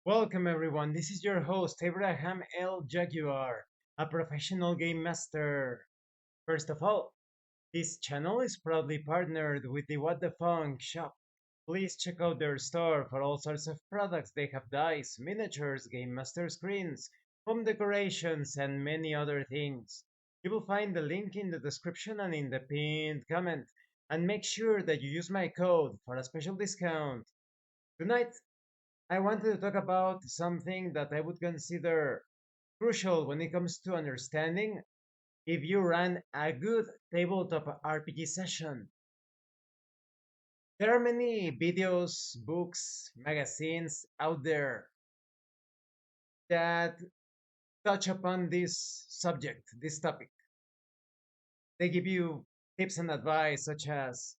Welcome everyone, this is your host Abraham L. Jaguar, a professional game master. First of all, this channel is proudly partnered with the What the Funk shop. Please check out their store for all sorts of products. They have dice, miniatures, game master screens, home decorations, and many other things. You will find the link in the description and in the pinned comment. And make sure that you use my code for a special discount. Tonight, I wanted to talk about something that I would consider crucial when it comes to understanding if you run a good tabletop RPG session. There are many videos, books, magazines out there that touch upon this subject, this topic. They give you tips and advice such as,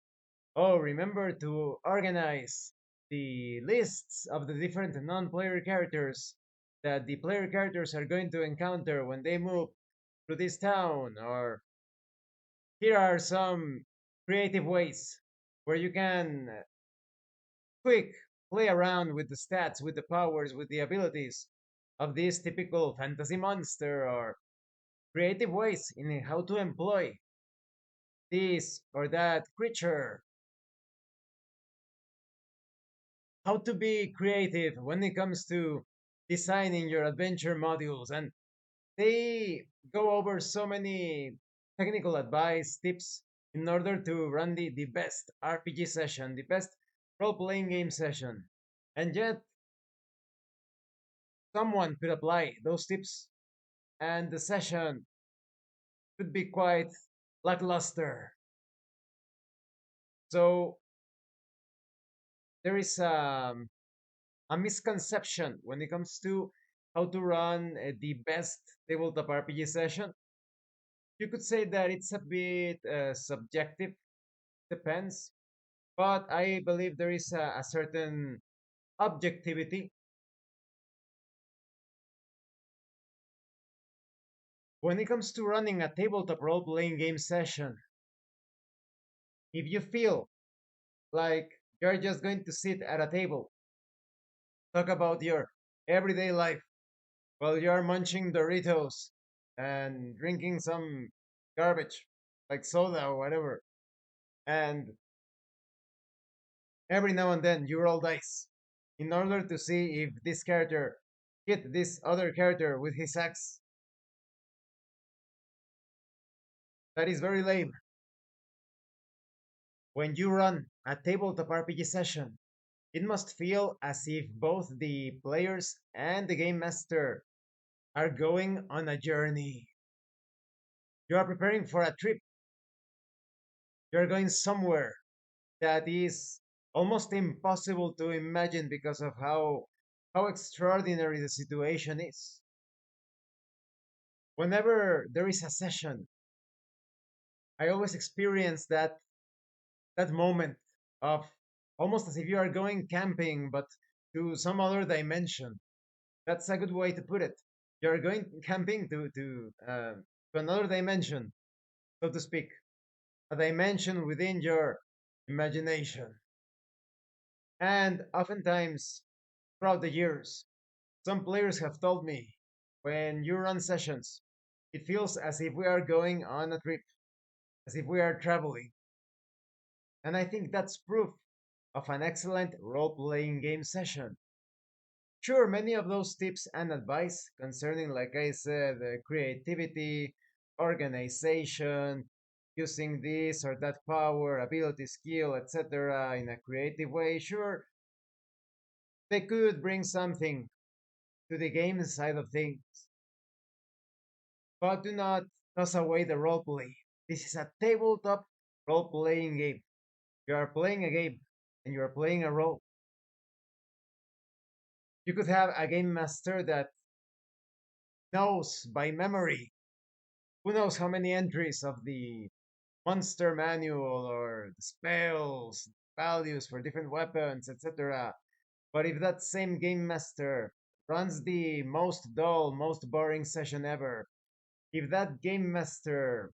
oh, remember to organize the lists of the different non-player characters that the player characters are going to encounter when they move through this town, or here are some creative ways where you can quick play around with the stats, with the powers, with the abilities of this typical fantasy monster, or creative ways in how to employ this or that creature, how to be creative when it comes to designing your adventure modules. And they go over so many technical advice, tips in order to run the best RPG session, the best role playing game session. And yet, someone could apply those tips, and the session could be quite lackluster. So, there is a misconception when it comes to how to run the best tabletop RPG session. You could say that it's a bit subjective, depends, but I believe there is a certain objectivity when it comes to running a tabletop role playing game session. If you feel like you're just going to sit at a table, talk about your everyday life while you're munching Doritos and drinking some garbage like soda or whatever, and every now and then you roll dice in order to see if this character hit this other character with his axe. That is very lame. When you run a tabletop RPG session, it must feel as if both the players and the game master are going on a journey. You are preparing for a trip. You're going somewhere that is almost impossible to imagine because of how extraordinary the situation is. Whenever there is a session, I always experience that moment of almost as if you are going camping, but to some other dimension. That's a good way to put it. You're going camping to another dimension, so to speak, a dimension within your imagination. And oftentimes, throughout the years, some players have told me when you run sessions, it feels as if we are going on a trip, as if we are traveling. And I think that's proof of an excellent role playing game session. Sure, many of those tips and advice concerning, like I said, creativity, organization, using this or that power, ability, skill, etc., in a creative way, sure, they could bring something to the game side of things, but do not toss away the roleplay. This is a tabletop role playing game. You are playing a game and you are playing a role. You could have a game master that knows by memory who knows how many entries of the monster manual or the spells, values for different weapons, etc. But if that same game master runs the most dull, most boring session ever, if that game master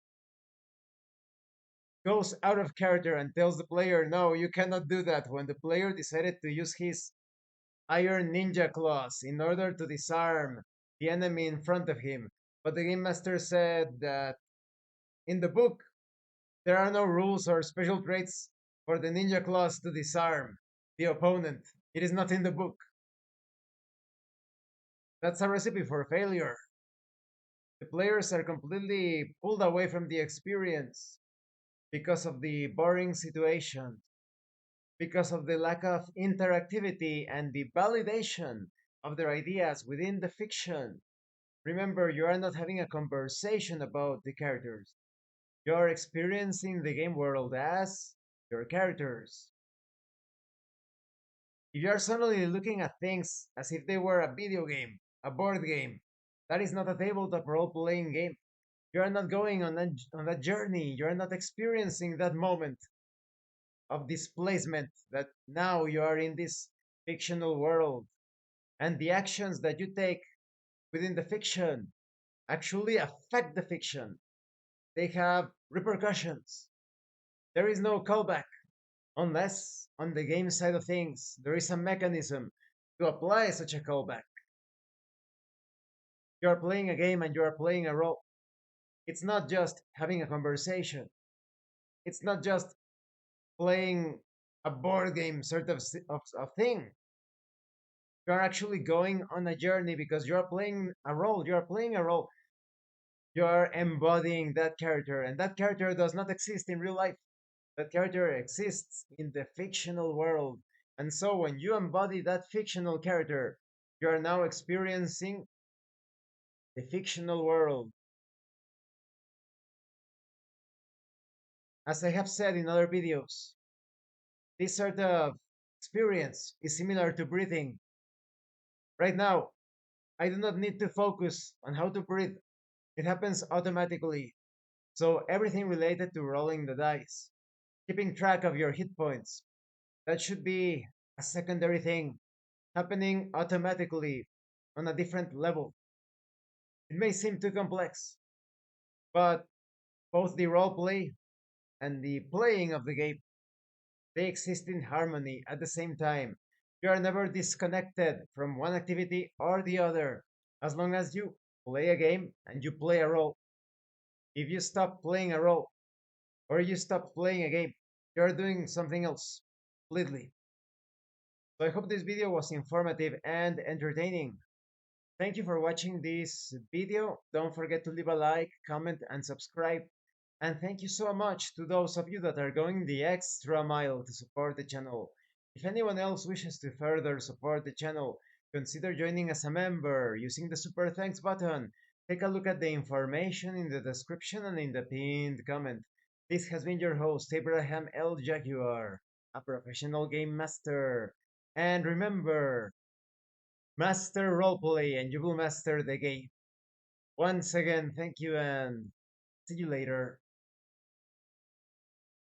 goes out of character and tells the player, no, you cannot do that, when the player decided to use his iron ninja claws in order to disarm the enemy in front of him. But the game master said that in the book, there are no rules or special traits for the ninja claws to disarm the opponent. It is not in the book. That's a recipe for failure. The players are completely pulled away from the experience because of the boring situation, because of the lack of interactivity and the validation of their ideas within the fiction. Remember, you are not having a conversation about the characters. You are experiencing the game world as your characters. If you are suddenly looking at things as if they were a video game, a board game, that is not a tabletop role playing game. You are not going on that journey. You are not experiencing that moment of displacement that now you are in this fictional world. And the actions that you take within the fiction actually affect the fiction. They have repercussions. There is no callback unless on the game side of things there is a mechanism to apply such a callback. You are playing a game and you are playing a role. It's not just having a conversation. It's not just playing a board game sort of thing. You are actually going on a journey because you are playing a role. You are playing a role. You are embodying that character, and that character does not exist in real life. That character exists in the fictional world. And so when you embody that fictional character, you are now experiencing the fictional world. As I have said in other videos, this sort of experience is similar to breathing. Right now, I do not need to focus on how to breathe. It happens automatically. So everything related to rolling the dice, keeping track of your hit points, that should be a secondary thing happening automatically on a different level. It may seem too complex, but both the roleplay and the playing of the game, they exist in harmony at the same time. You are never disconnected from one activity or the other as long as you play a game and you play a role. If you stop playing a role or you stop playing a game, you're doing something else completely. So I hope this video was informative and entertaining. Thank you for watching this video. Don't forget to leave a like, comment, and subscribe. And thank you so much to those of you that are going the extra mile to support the channel. If anyone else wishes to further support the channel, consider joining as a member using the super thanks button. Take a look at the information in the description and in the pinned comment. This has been your host, Abraham L. Jaguar, a professional game master. And remember, master roleplay and you will master the game. Once again, thank you and see you later.